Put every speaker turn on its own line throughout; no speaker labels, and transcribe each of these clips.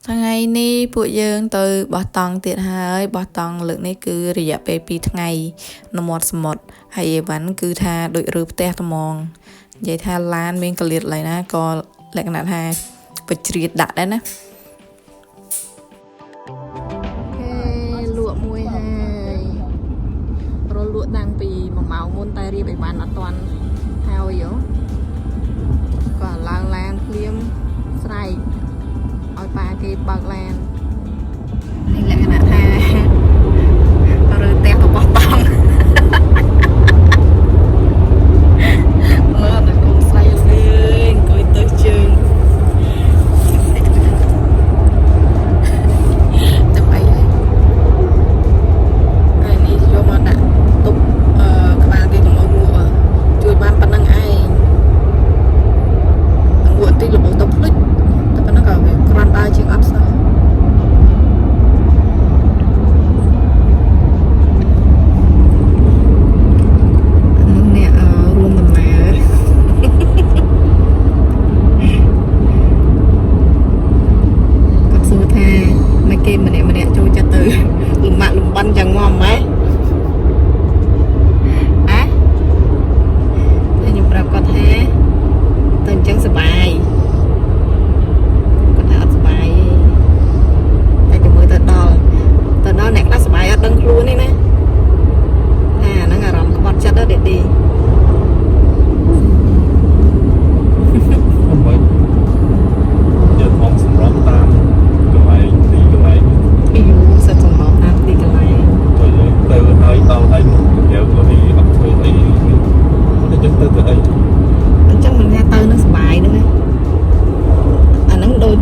ថ្ងៃនេះពួកយើងទៅបោះតង់ទៀតហើយបោះតង់លើកនេះគឺរយៈពេល2ថ្ងៃនៅមាត់សមុទ្រហើយអីវ៉ាន់គឺថាដូចរើផ្ទះត្មងនិយាយថាឡានមានកលៀតឡើយណាក៏លក្ខណៈថាបជ្រៀតដាក់ដែរណាលក់មួយហើយរលក់តាំងពី1ម៉ោងមុនតែរៀបអីវ៉ាន់អត់ទាន់ហើយក៏ឡើងឡានភ្លាមស្រែកឲ្យប៉ាគេបើកឡាននេះលក្ខណៈថារើផ្ទះរបស់តង់មើលតែគុំស្រីលេងអង្គុយទៅជើងចាំអីហើយនេះយកមកដាក់ទុកក្បាលគេកុំឲ្យងក់ជួយបានប៉ុណ្្នឹងឯងងក់តិចរបស់ទៅភ្លេចតែប៉ុណ្្នឹងក៏វាគ្រាន់បើជាងអត់សោះ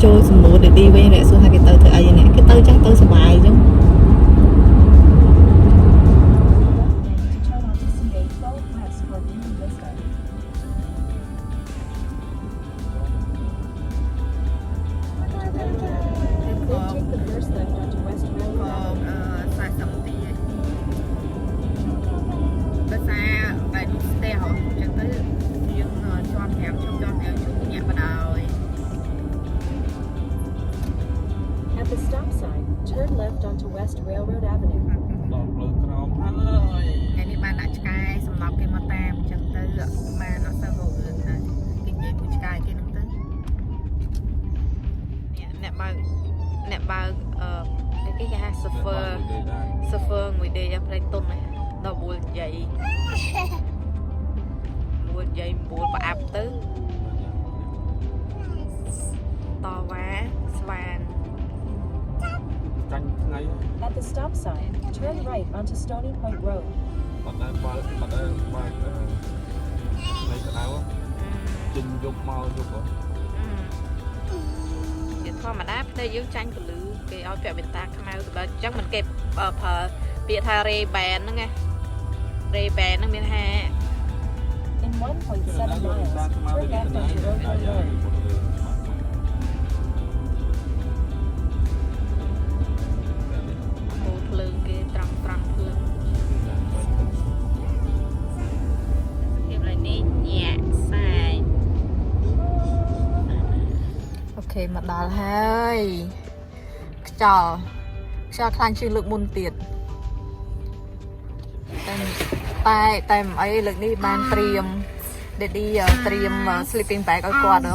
ចូលសម្បូរទីវិញអ្នកសួរថាគេទៅធ្វើអីអ្នកគេទៅចឹងទៅសុបាយចឹង
The stop sign, turn left onto West Railroad Avenue.
ដល់ផ្លូវក្រោមហើយនេះបានដាក់ឆ្កែសម្រាប់គេមកតាមអញ្ចឹងទៅបានអត់ទៅរករឿងណាគេនិយាយមួយឆ្កែគេហ្នឹងទៅនេះអ្នកបើកគេគេហៅ surfer មួយដេកផ្លេចទុនហ្នឹងដល់វល់និយាយប្រអាប់ទៅតវ៉ាស្វាន
At the stop sign, turn right onto Stony Point Road.
បាត់បើនៃក្តៅជិញយកមកយក
ជាធម្មតាផ្ទៃយើងចាញ់ពលឺគេឲ្យពាក់វ៉ែនតាខ្មៅទៅបើអញ្ចឹងមិនគេប្រើពាក្យថា Ray Ban ហ្នឹងណា Ray Ban ហ្នឹងមានថា
In 1.7 miles, turn left onto Road Road.
គេមកដល់ហើយខ្យល់ខ្លាំងជាងលើកមុនទៀតតែអីលើកនេះបានត្រៀម Daddy ត្រៀម sleeping bag ឲ្យគាត់ហ៎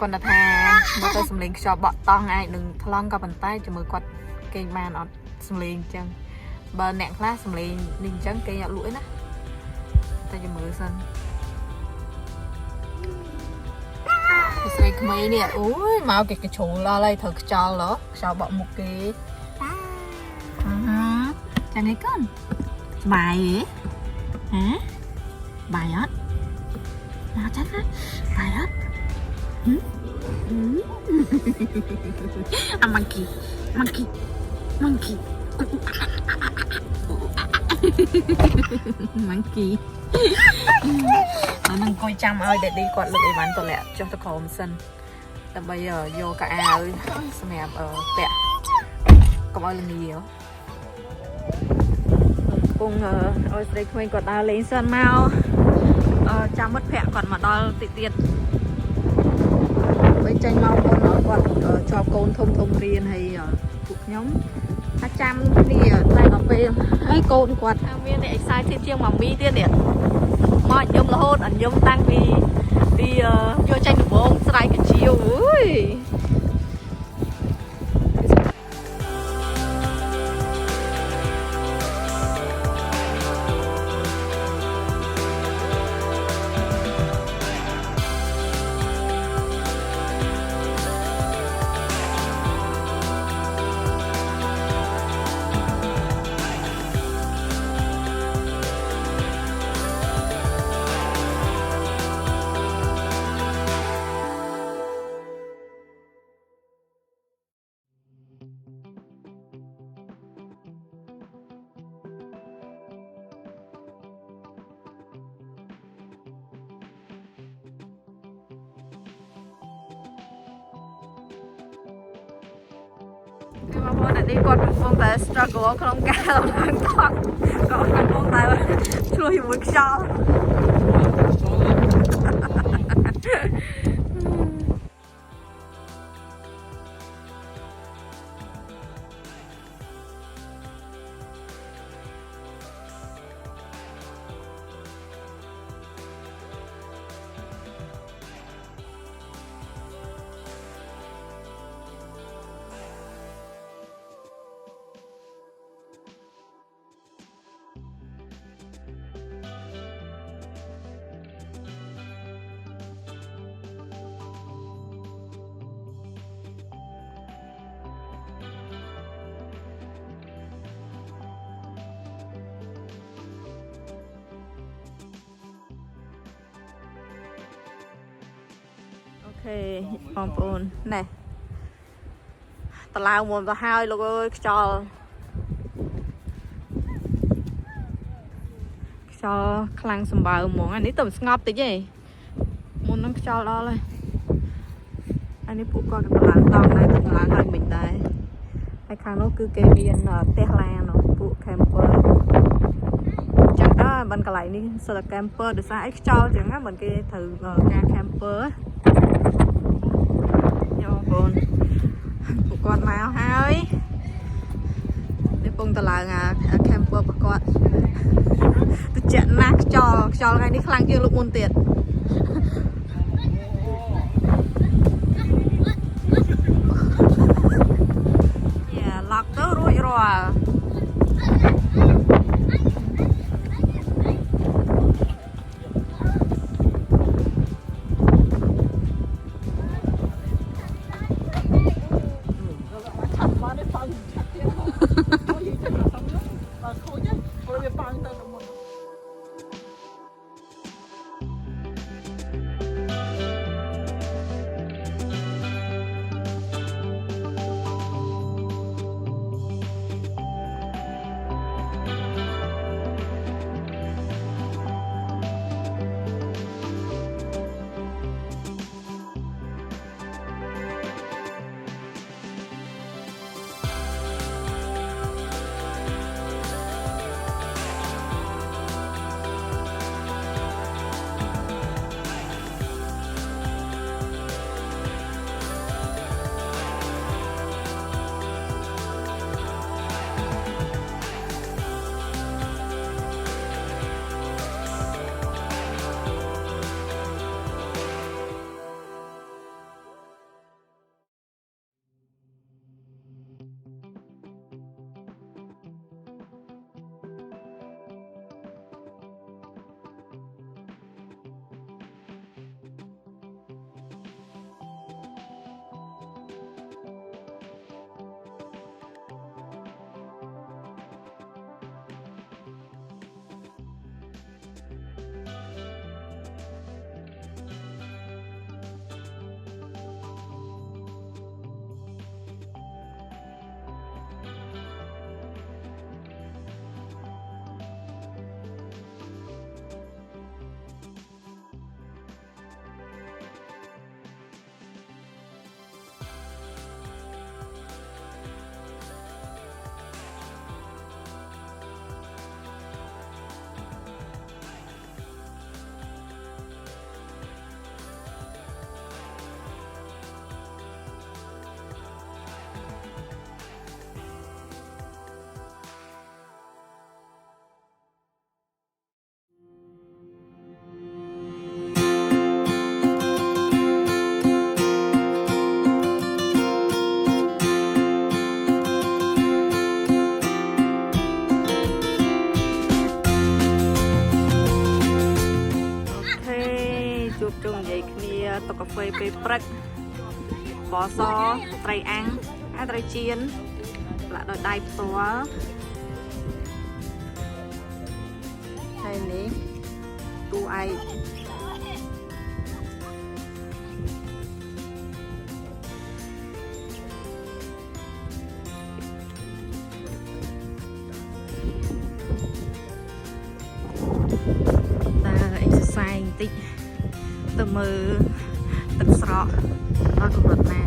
គាត់ថាមកទៅសំលេងខ្យល់បក់តង់អាចនឹងថ្លង់ក៏ប៉ុន្តែជាមួយគាត់គេបានអត់សំលេងអញ្ចឹងបើអ្នកខ្លះសំលេងនេះអញ្ចឹងគេអត់លក់ទេណាតែចាំមើលសិនស្រីក្មេងនេះអូយមកគេកជ្រូលដល់ហើយត្រូវខ្យល់ខ្យល់បក់មុខគេចាំនេះកូនសបាយហ៎បាយអត់មកចាស់ណាបាយអត់អា monkey អានឹងអង្គុយចាំឲ្យ Daddy គាត់លើកអីវ៉ាន់ទៅលាក់ចុះទៅក្រោមសិនដើម្បីយកកៅអៅសម្រាប់ពាក់កុំឲ្យល្ងាកំពុងឲ្យស្រីក្មេងគាត់ដើរលេងសិនមកចាំមិត្តភ័ក្ដិគាត់មកដល់តិចទៀត ចាញ់មកបងគាត់ជាប់កូនធំរៀនហើយពួកខ្ញុំថាចាំគ្នាតែដល់ពេលហើយកូនគាត់មានឯកសារជាងម៉ាមីទៀតនេះមកខ្ញុំរហូតអញ្ញខ្ញុំតាំងពីយកចាញ់ដំបងស្រ័យកជាវអើយបងប្អូនអានេះគាត់កំពុងតែ struggle ក្នុងការឡើងថតគាត់កំពុងតែឆ្លោះជាមួយខ្យល់ អូខេបងប្អូនណែតឡាវមុនទៅហើយលោកអើយខ្យល់ខ្លាំងសម្បើហ្មងអានេះទៅស្ងប់តិចឯងមុននឹងខ្យល់ដល់ហើយអានេះពួកគាត់កំពុងឡើងតង់ដែរទៅឡើងហើយមិនដែរហើយខាងនោះគឺគេមានផ្ទះឡានពួក camper ចឹងទៅមិនកន្លែងនេះសិតតែ camper ដោយសារអីខ្យល់ចឹងណាមិនគេត្រូវការ camper បងប្អូនពួកគាត់មកហើយនេះពងតឡើងអា camper ប្រកបទៅជាក់ណាស់ខ្យល់ថ្ងៃនេះខ្លាំងជាងលោកមុនទៀតយ៉ាឡប់ទៅរួចរាល់
ពេលព្រឹកបសត្រីអាំងអាត្រីចៀនផ្លាក់ដោយដៃផ្ទាល់ហើយនេះទូឯកបន្តិចទៅមើលទឹកស្រកដល់កម្រិតណា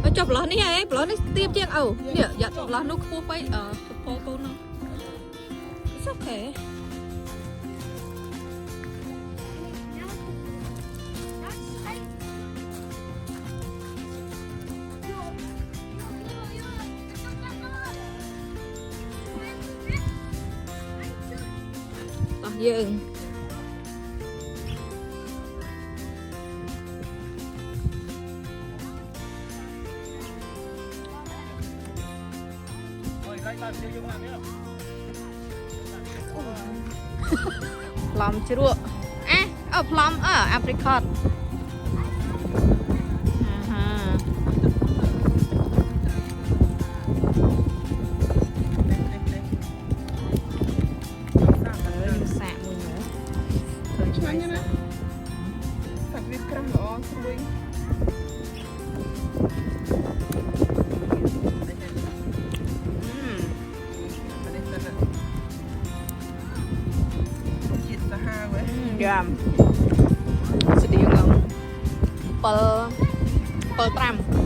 ហើយចុះប្លោះនេះឯងប្លោះនេះទៀបជាងអូនេះយ៉ាប្លោះនោះខ្ពស់ពេកកពោកូននោះសុខទេតោះយើងប្លំជ្រក់ប្លំអាព្រីខតសាកមួយនោះទៅឆ្ងាញ់ណាស់សាច់វាក្រាស់ល្អស្រួយយ៉ាំស្តៀង7 5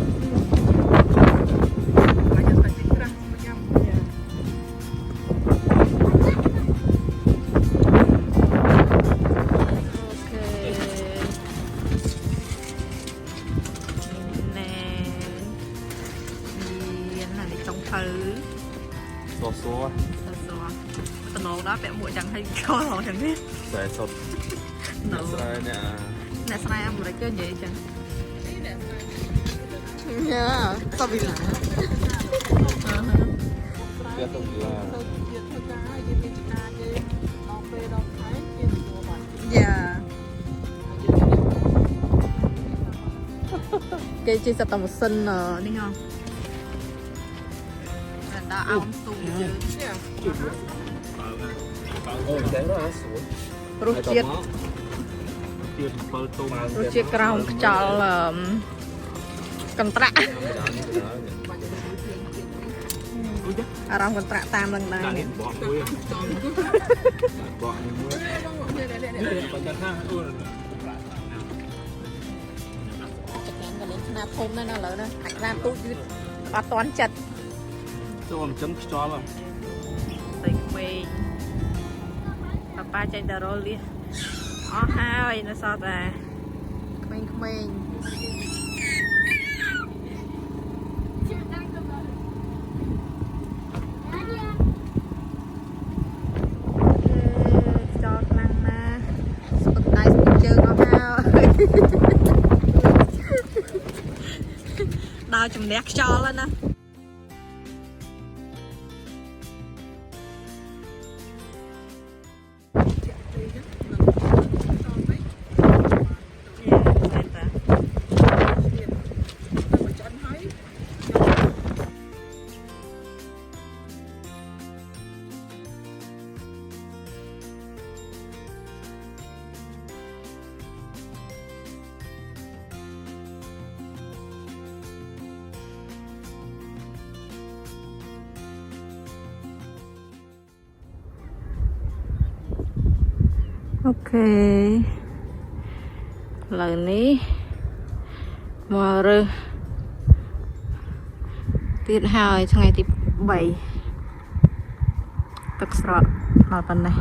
đó vẽ mũi chẳng hay cho rồi chẳng biết
Sẽ sụt Nè sài nè
Nè sài ăn một cái chơi vậy chẳng Nha Sao bị lạ
Biết không là
Dạ Cái chị sẽ tầm một sinh nè đi không Là đã ong tù chứ Rút chiết krong chal kontrak Aram kontrak tam lần này ណាធំណាស់ណាឥឡូវណាអាចក្រានទូចយឺតអត់តន់ចិត្ត
ចូលមិនចឹងខ្យល់ហ៎
ទៅក្មេងប៉ាចេញទៅរលលះអស់ហើយនៅសល់តែក្មេងចោលខ្លាំងណាស់ស្ពឹកដៃស្ពឹកជើងអស់ហើយដល់ជំនះខ្យល់ហើយណា អូខេឥឡូវនេះមករើសទៀតហើយថ្ងៃទី3ទឹកស្រកដល់ប៉ុណ្ណេះ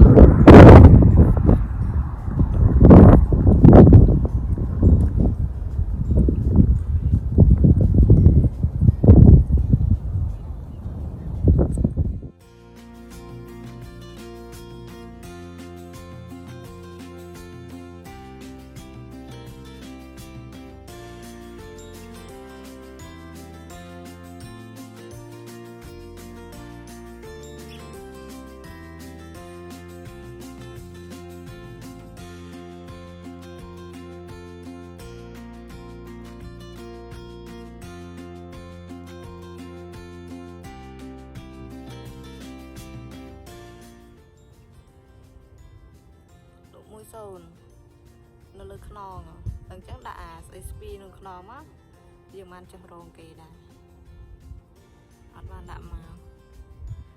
10 នៅលើខ្នងអញ្ចឹងដាក់អាស្អីស្ពីក្នុងខ្នងមកយើងបានចុះរងគេដែរអត់បានដាក់មក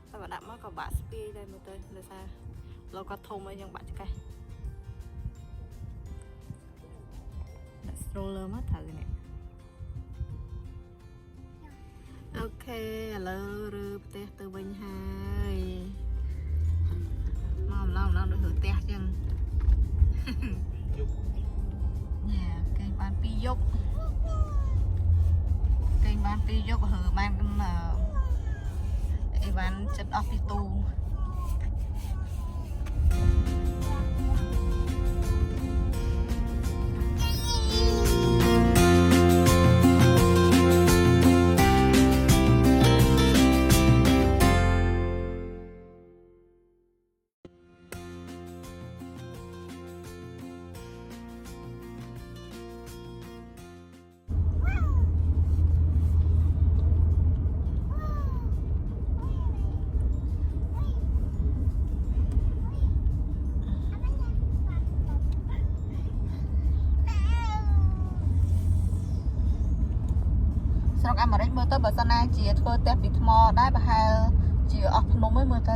តែបើដាក់មកក៏បាក់ស្ពីដែរមើលទៅដោយសារលោកក៏ធំអីយ៉ាងបាក់ឆ្កេះដាក់ stroller មកត្រូវនេះអូខេឥឡូវរើផ្ទះទៅវិញហើយមកម្ដងដូចរើផ្ទះចឹងគេបាន2យប់គេបាន2យប់ហើបានអីវ៉ាន់ចិត្តអស់ពីទូ ស្រុកអាមេរិកមើលទៅបើសិនណាជាធ្វើផ្ទះពីថ្មដែរប្រហែលជាអស់ភ្នំហ្នឹងមើលទៅ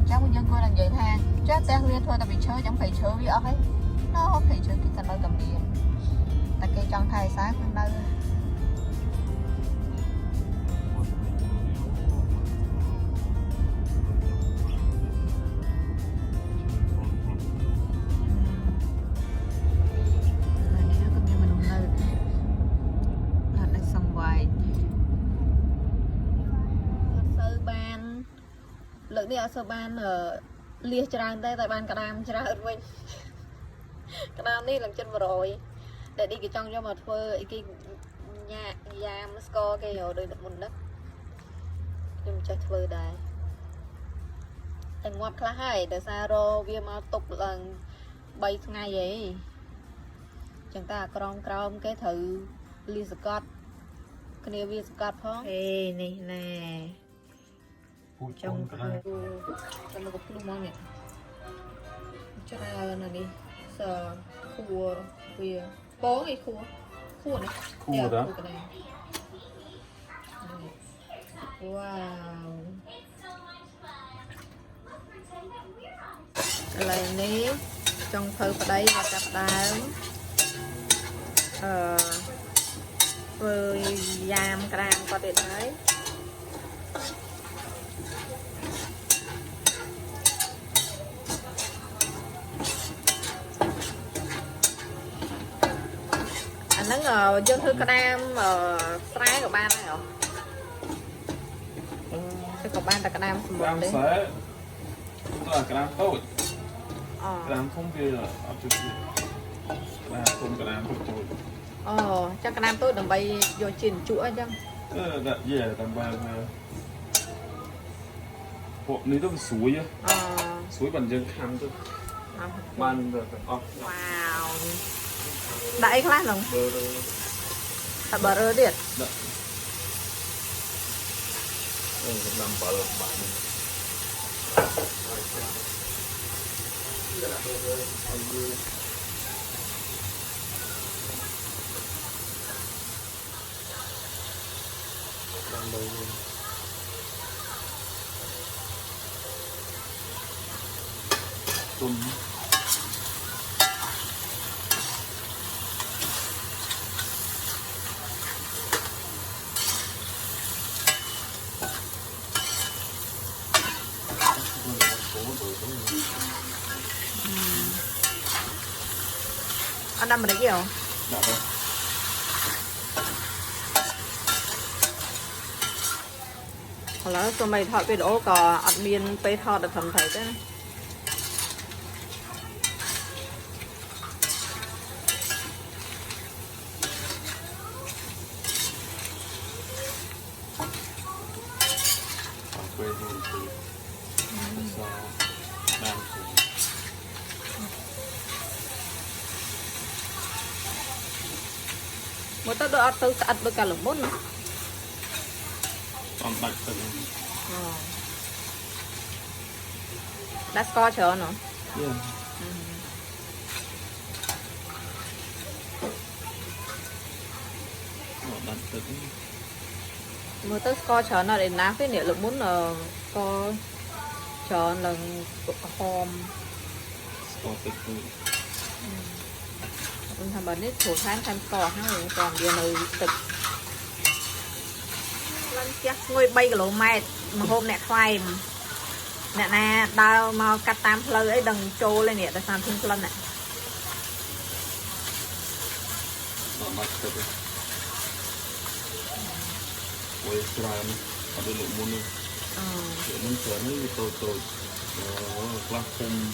ចាំយើងគួរតែនិយាយថាចាផ្ទះវាធ្វើតែពីឈើចាំព្រៃឈើវាអស់ហើយណូព្រៃឈើគេក៏នៅតែមានតែគេចង់ថែរក្សាគឺនៅលើកនេះអត់សូវបានលះច្រើនតែបានក្តាមច្រើនវិញក្តាមនេះឡើងចិន100តែនេះគេចង់យកមកធ្វើអីគេយ៉ាមស្ករគេយកដូចមុនហ្នឹងខ្ញុំចេះធ្វើដែរតែងាប់ខ្លះហើយដោយសាររវាមកទុកឡើង3ថ្ងៃហីចឹងតែអាក្រមក្រោមគេត្រូវលីសកត់គ្នាវាសកត់ផងអេនេះណែtrong trong một lúc mong này cho là đi sờ khua khuya bó cái khua này khua đó cái này wow lại ní trong thơ vào đây và chặt đá rồi giam cam qua điện đấy anh nó dân thư cam trái của ba này hả cái của ba là cam
Cam sẽ tức là cam tối. Cam không kia là ở chỗ kia. Là không cam tối.
Chắc cam tôi đừng bay vô chín chuỗi chứ
Đã về tầm ba bộ này nó suối á. Suối bằng dân khăn thôi. Ban rồi off.
Wow. Đại khá không?
Bơ
Bơ điện.
Đã. Làm bơ bạn. Tôm
Anh đâm vào đấy kiểu
Dạ vâng.
Hồi đó tôi mày thọt video có admin tây thọt được thầm thấy thế này
Quê hương từ sao đang xuống
một tao đợi tôi sạch với cả lồng mốt nữa
còn bạch từng
đã score chờ nữa
yeah. Bạch từng
một tao score chờ nó để nát cái nửa lồng mốt là score chờ lần hôm
có tích cực
thằng bạn ấy thủ tháng tham score nó còn giờ này tịch lên chắc ngồi bay cái lỗ mai mà hôm nè khoai nè nè đau mau cắt tam lời ấy đừng trôi lên nè để làm thêm lần nè
bạch từng quay tràn ở bên lụng môn để nó trở nên tôi class không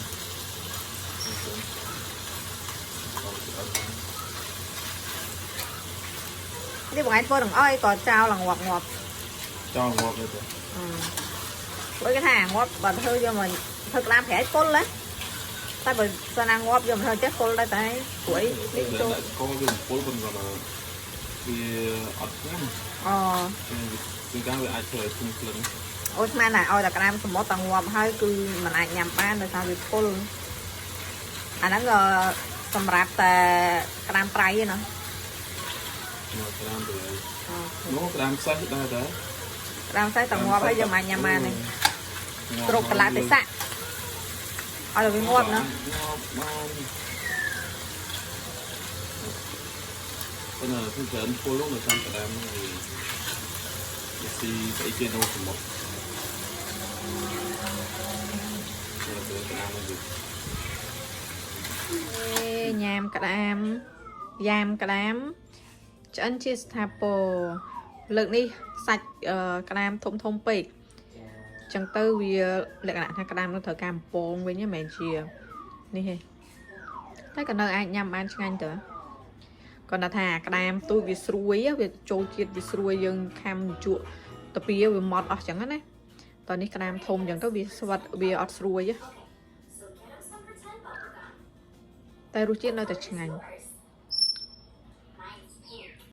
đi một anh phơi đừng ơi còn trao là ngọt ngọt
cho ngọt rồi
với cái hàng ngọt và thôi cho mình thực làm thẻ côn lấy tại vì sao ăn ngọt cho mình thôi chết côn lấy tại tuổi đi
có cái phối bên gọi là cái ớt cuốn cái cá về ai chơi chung lần
ôi mai này ôi là cái nam một tầng ngọt hơi cứ mình ai nhầm ban rồi sao việc côn anh đã ngờ sầm rạp tại cái nam trái vậy nữa
nó làm sao hết đây đấy
làm sao tầng ngọt bây giờ mà nhà mà này trộn cả lá tới sạ ôi là cái ngọt nữa
cái này không phải phô lúc mà sang cả đám thì phải trên đâu cũng một
nhàm cả đám giam cả đám chân chia staple lượng đi sạch cả đám thông thông bịch chẳng tư vì lại lại cả đám nó thở cam bông với nhá mẹ chia đi he thấy cả nơi ai nhầm ăn cho anh tới còn là thà cả đám tôi vì suối việc trôi chết vì suối dân cam chuột tập bia vì mọt ở chẳng đấy tao ní cả đám thông chẳng có bị vật bị ở suối á tay rút chết nơi tại chẳng anh